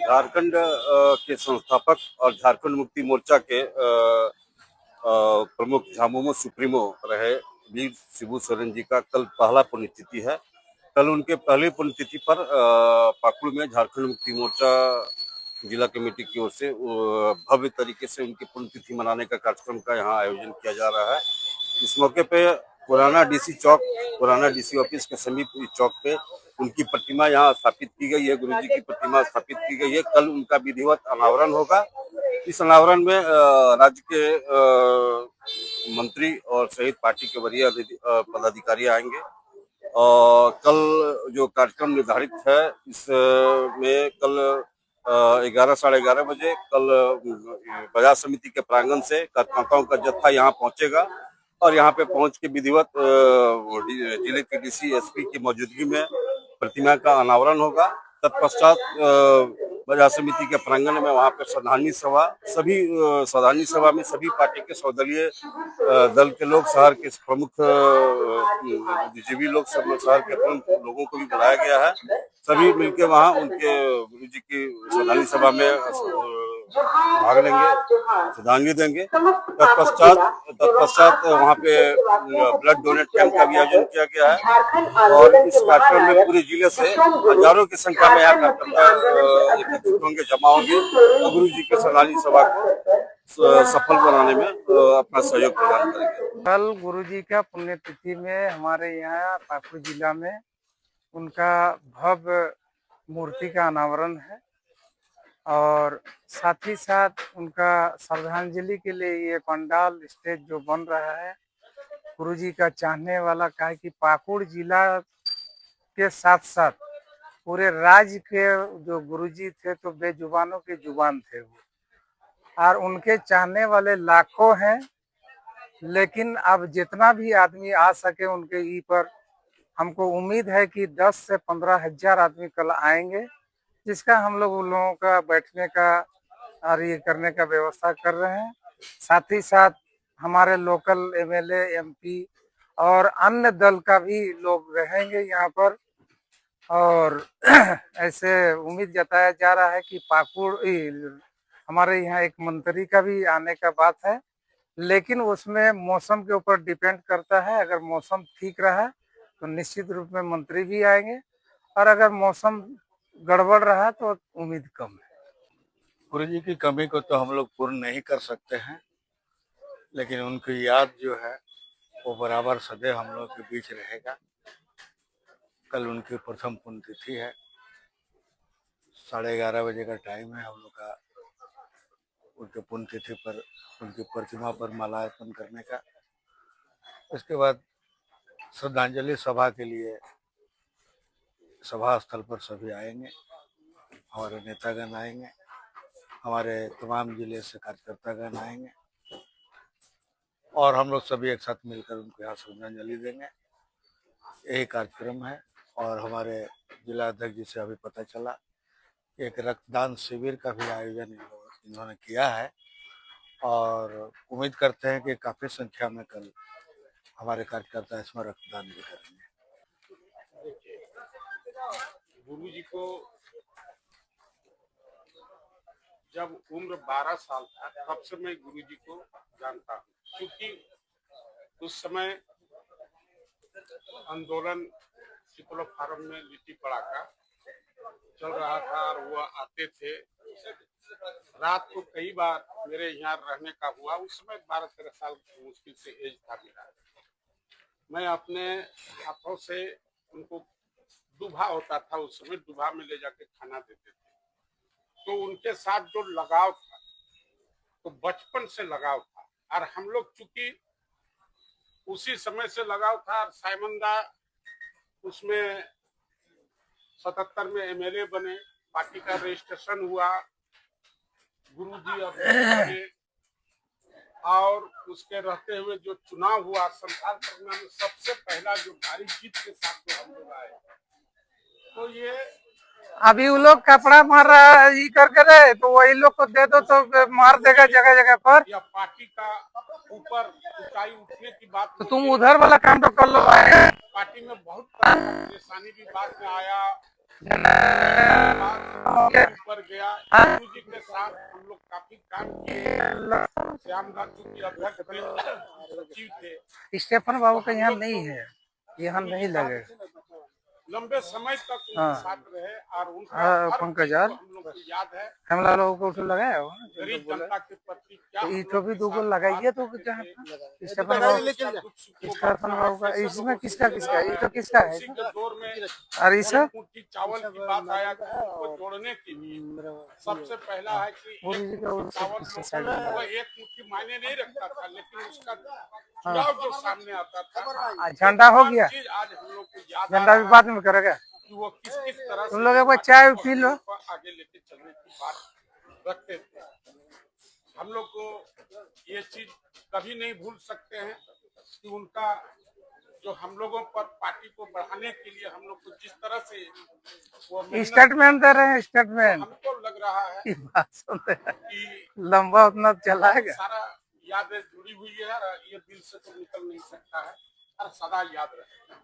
झारखंड के संस्थापक और झारखंड मुक्ति मोर्चा के प्रमुख झामुमो सुप्रीमो रहे वीर शिबू सोरेन जी का कल पहला पुण्यतिथि है। कल उनके पहली पुण्यतिथि पर पाकुड़ में झारखंड मुक्ति मोर्चा जिला कमेटी की ओर से भव्य तरीके से उनकी पुण्यतिथि मनाने का कार्यक्रम का यहाँ आयोजन किया जा रहा है। इस मौके पे पुराना डीसी चौक, पुराना डीसी ऑफिस के समीप इस चौक पे उनकी प्रतिमा यहाँ स्थापित की गई है। गुरुजी की प्रतिमा स्थापित की गई है। कल उनका विधिवत अनावरण होगा। इस अनावरण में राज्य के मंत्री और सहित पार्टी के वरीय पदाधिकारी आएंगे। और कल जो कार्यक्रम निर्धारित है इसमें कल 11 साढ़े 11 बजे कल बाजार समिति के प्रांगण से कार्यकर्ताओं का जत्था यहाँ पहुंचेगा और यहाँ पे पहुंच के विधिवत जिले के डीसी एसपी की मौजूदगी में प्रतिमा का अनावरण होगा। तत्पश्चात बाजार समिति के प्रांगण में वहाँ पे श्रद्धांजलि सभा में सभी पार्टी के सर्वदलीय दल के लोग, शहर के प्रमुख बुद्धिजीवी लोग, सब शहर के प्रमुख लोगों को भी बुलाया गया है। सभी मिलके वहाँ उनके गुरु जी की श्रद्धांजलि सभा में भाग लेंगे, श्रद्धांजलि देंगे। तत्पश्चात वहाँ पे ब्लड डोनेट कैंप का भी आयोजन किया गया है और इस कार्यक्रम में पूरे जिले से हजारों की संख्या में यहाँ कार्यकर्ता एकत्रित होंगे, जमा होंगे और गुरु जी के श्रद्धांजलि सभा को सफल बनाने में अपना सहयोग प्रदान करेंगे। कल गुरु जी का पुण्यतिथि में हमारे यहाँ पाकुड़ जिला में उनका भव्य मूर्ति का अनावरण है और साथ ही साथ उनका श्रद्धांजलि के लिए ये पंडाल स्टेज जो बन रहा है गुरुजी का चाहने वाला का है कि पाकुड़ जिला के साथ साथ पूरे राज्य के जो गुरुजी थे तो बेजुबानों के जुबान थे वो और उनके चाहने वाले लाखों हैं। लेकिन अब जितना भी आदमी आ सके उनके ई पर हमको उम्मीद है कि 10 से 15 हजार आदमी कल आएंगे, जिसका हम लोग उन लोगों का बैठने का और ये करने का व्यवस्था कर रहे हैं। साथ ही साथ हमारे लोकल एमएलए, एमपी और अन्य दल का भी लोग रहेंगे यहाँ पर और ऐसे उम्मीद जताया जा रहा है कि पाकुड़ हमारे यहाँ एक मंत्री का भी आने का बात है, लेकिन उसमें मौसम के ऊपर डिपेंड करता है। अगर मौसम ठीक रहा तो निश्चित रूप में मंत्री भी आएंगे और अगर मौसम गड़बड़ रहा तो उम्मीद कम है। गुरु जी की कमी को तो हम लोग पूर्ण नहीं कर सकते हैं, लेकिन उनकी याद जो है वो बराबर सदैव हम लोग के बीच रहेगा। कल उनकी प्रथम पुण्यतिथि है, 11:30 बजे का टाइम है हम लोग का उनके पुण्यतिथि पर उनकी प्रतिमा पर माल्यार्पण करने का। इसके बाद श्रद्धांजलि सभा के लिए सभा स्थल पर सभी आएंगे, हमारे नेतागण आएंगे, हमारे तमाम जिले से कार्यकर्तागण आएंगे और हम लोग सभी एक साथ मिलकर उनको यहाँ श्रद्धांजलि देंगे। यही कार्यक्रम है और हमारे जिला अध्यक्ष जी से अभी पता चला एक रक्तदान शिविर का भी आयोजन इन्होंने किया है और उम्मीद करते हैं कि काफी संख्या में कल हमारे कार्यकर्ता इसमें रक्तदान भी करेंगे। गुरु जी को जब उम्र 12 साल था तब से मैं गुरु जी को जानता हूँ, क्योंकि उस समय आंदोलन सिपलो फार्म में लिट्टी पड़ाका चल रहा था और वो आते थे। रात को कई बार मेरे यहाँ रहने का हुआ। उस समय 12-13 साल मुश्किल से एज था मेरा। मैं अपने हाथों से उनको दुभा होता था, उस समय दुभा में ले जाके खाना देते थे। तो उनके साथ जो लगाव था तो बचपन से लगाव था और हम लोग चूंकि उसी समय से लगाव था और साइमंदा उसमें 77 में एमएलए बने, पार्टी का रजिस्ट्रेशन हुआ, गुरुजी और उसके रहते हुए जो चुनाव हुआ संथाल परगना में सबसे पहला जो भारी जीत के साथ जो हम लोग आए, तो ये अभी वो लोग कपड़ा मार रहा है ये करके रहे तो वही लोग को दे दो तो मार देगा जगह जगह पर। या पार्टी का ऊपर ऊंचाई उठने की बात तो तुम उधर वाला काम तो कर लो। पार्टी में बहुत परेशानी भी बाद में आया, हाँ। ऊपर गया। गुरु जी के साथ हम लोग काफी काम किए। श्यामदास जी के अध्यक्ष थे, सचिव थे। स्टेफन बाबू का यहाँ नहीं है, यहाँ नहीं लगे। लंबे समय तक उनके हाँ। साथ रहे और उनका हाँ, हर पंकज चीज यार। को हम लोग को याद है। हमला लोगों को उठो लगाया हो ना, गरीब जिनको बोले। जनता के प्रति क्या तो हम ईटो लोग भी के दो को साथ लगाइए तो बात जहाँ करते थे। स्टेफन बाबू, स्टेफन बाबू का इसमें किसका किसका है? ईटो किसका है? उसी के दौर में और ये सब एक मुट्ठी चावल की बात आया कि उनको जोड़ने के लिए सबसे पहला है कि पूरी एक जगह वो मुट्ठी सब चावल किसी साइड में वो एक मुट्ठी मायने नहीं रखता था, लेकिन उसका चुनाव जो सामने आता था, झंडा हो गया। चीज आज हम लोग को याद आ झंडा भी रहा बाद है में करेगा। कि वो किस किस तरह तुम से लोग एक बार पार्टी चाय को पी हम लो। लोग को आगे लेके चलने की बात रखते थे। हम लोग को ये चीज कभी नहीं भूल सकते हैं कि उनका जो हम लोगों पर पार्टी को बढ़ाने के लिए हम लोग को जिस तरह से वो मेहनत स्टेटमेंट दे रहे हैं, स्टेटमेंट हमको लग रहा है की बात सुन रहे हैं। कि लंबा उतना बहुत चलाएगा। सारा यादें जुड़ी हुई है और ये दिल से तो निकल नहीं सकता है और सदा याद रहेगा।